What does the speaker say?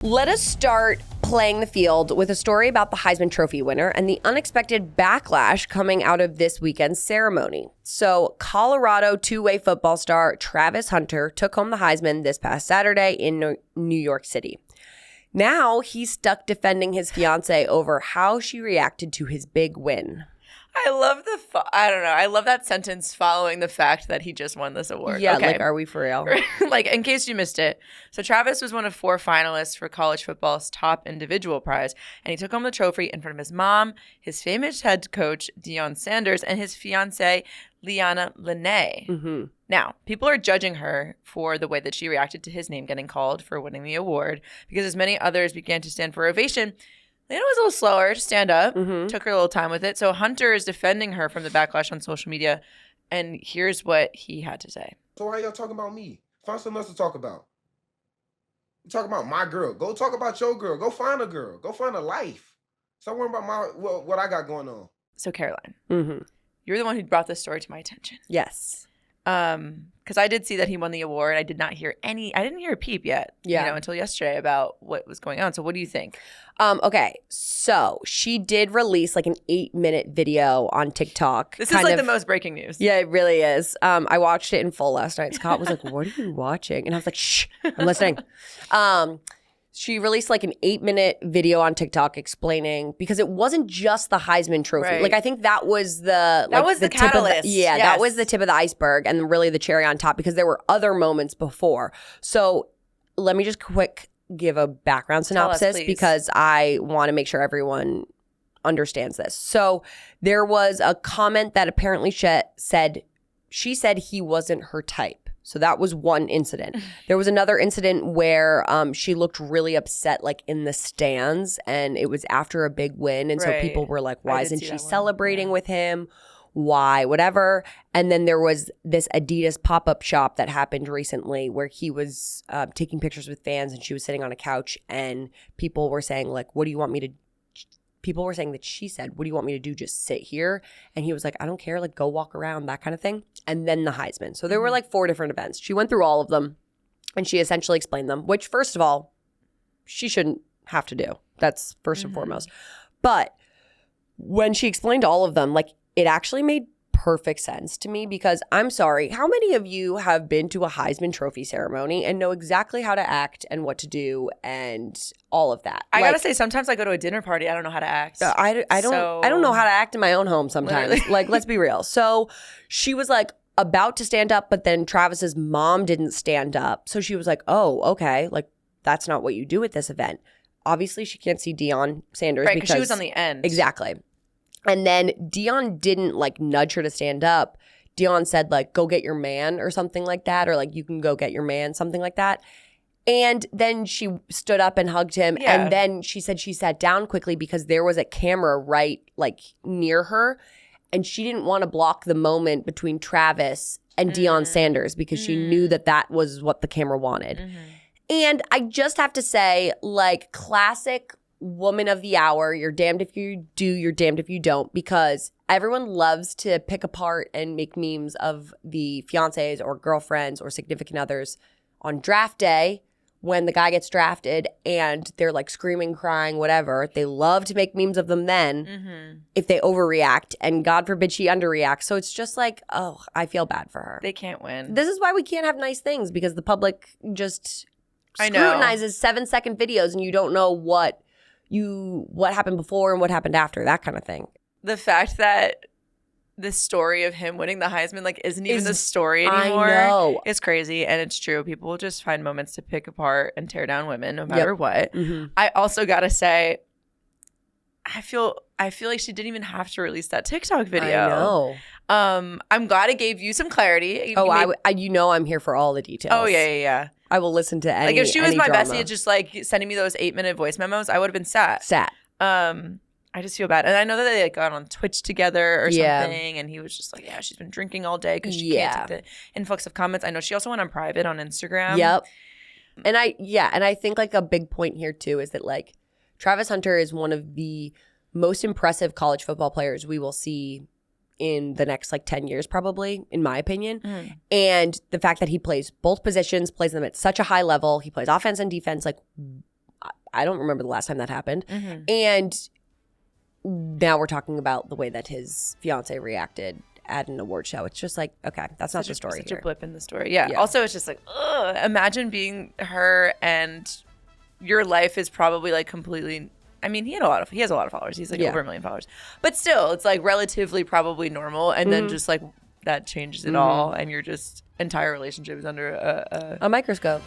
Let us start playing the field with a story about the Heisman Trophy winner and the unexpected backlash coming out of this weekend's ceremony. So, Colorado two-way football star Travis Hunter took home the Heisman this past Saturday in New York City. Now, he's stuck defending his fiancée over how she reacted to his big win. I love I love that sentence following the fact that he just won this award. Yeah, okay. like, are we for real? Like, in case you missed it. So Travis was one of 4 finalists for college football's top individual prize, and he took home the trophy in front of his mom, his famous head coach, Deion Sanders, and his fiancée, Leanna Lenee. Mm-hmm. Now, people are judging her for the way that she reacted to his name getting called for winning the award, because as many others began to stand for ovation, Leanna was a little slower to stand up, took her a little time with it. So Hunter is defending her from the backlash on social media, and here's what he had to say. So why y'all talking about me? Find something else to talk about. You talk about my girl. Go talk about your girl. Go find a girl. Go find a life. Stop worrying about what I got going on. So Caroline, you're the one who brought this story to my attention. Yes. Because I did see that he won the award. I didn't hear a peep yet, until yesterday about what was going on. So what do you think? Okay, so she did release like an 8-minute video on TikTok. This is like the most breaking news. Yeah, it really is. I watched it in full last night. Scott was like, "What are you watching?" And I was like, "Shh, I'm listening." She released like an 8-minute video on TikTok explaining, because it wasn't just the Heisman Trophy. Right. Like, I think that was the the catalyst. That was the tip of the iceberg and really the cherry on top, because there were other moments before. So let me just give a background synopsis, because I want to make sure everyone understands this. So there was a comment that apparently she said he wasn't her type. So that was one incident. There was another incident where she looked really upset, like in the stands, and it was after a big win. And so people were like, why isn't she celebrating with him? Why? Whatever. And then there was this Adidas pop-up shop that happened recently where he was taking pictures with fans, and she was sitting on a couch, and people were saying, like, what do you want me to People were saying that she said, what do you want me to do? Just sit here? And he was like, I don't care. Like, go walk around, that kind of thing. And then the Heisman. So there were like 4 different events. She went through all of them, and she essentially explained them, which, first of all, she shouldn't have to do. That's first and foremost. But when she explained all of them, like, it actually made perfect sense to me, because I'm sorry, how many of you have been to a Heisman Trophy ceremony and know exactly how to act and what to do and all of that? I gotta say, sometimes I go to a dinner party, I don't know how to act. I don't know how to act in my own home sometimes. Literally. Like, let's be real. So she was like about to stand up, but then Travis's mom didn't stand up. So she was like, oh, okay, like, that's not what you do at this event. Obviously, she can't see Deion Sanders, right? Because she was on the end. Exactly. And then Deion didn't like nudge her to stand up. Deion said, like, go get your man or something like that, or like, you can go get your man, something like that. And then she stood up and hugged him. Yeah. And then she said she sat down quickly because there was a camera right like near her. And she didn't want to block the moment between Travis and Deion Sanders, because she knew that that was what the camera wanted. And I just have to say, like, classic woman of the hour. You're damned if you do, you're damned if you don't, because everyone loves to pick apart and make memes of the fiancés or girlfriends or significant others on draft day when the guy gets drafted and they're like screaming, crying, whatever. They love to make memes of them then if they overreact, and God forbid she underreacts. So it's just like, oh, I feel bad for her. They can't win. This is why we can't have nice things, because the public just scrutinizes 7-second videos and you don't know what happened before and what happened after, that kind of thing. The fact that the story of him winning the Heisman like isn't even the story anymore. I know. It's crazy, and it's true. People will just find moments to pick apart and tear down women no matter what. I also gotta say, I feel like she didn't even have to release that TikTok video. I know. I'm glad it gave you some clarity. I'm here for all the details. Oh yeah. I will listen to any. Like, if she was my drama. bestie and just like sending me those 8-minute voice memos, I would have been sad. I just feel bad. And I know that they like got on Twitch together or something, and he was just like, yeah, she's been drinking all day because she can't take the influx of comments. I know she also went on private on Instagram. Yep. And I think like a big point here too is that like Travis Hunter is one of the most impressive college football players we will see in the next like 10 years probably, in my opinion. And the fact that he plays both positions, plays them at such a high level, he plays offense and defense, like I don't remember the last time that happened. Mm-hmm. And now we're talking about the way that his fiance reacted at an award show. It's just like, okay, that's not the story such here. a blip in the story. Yeah. Also, it's just like, ugh, imagine being her and your life is probably like completely. I mean, he has a lot of followers. He's like over 1 million followers, but still, it's like relatively probably normal. And then just like that changes it all, and your just entire relationship is under a microscope.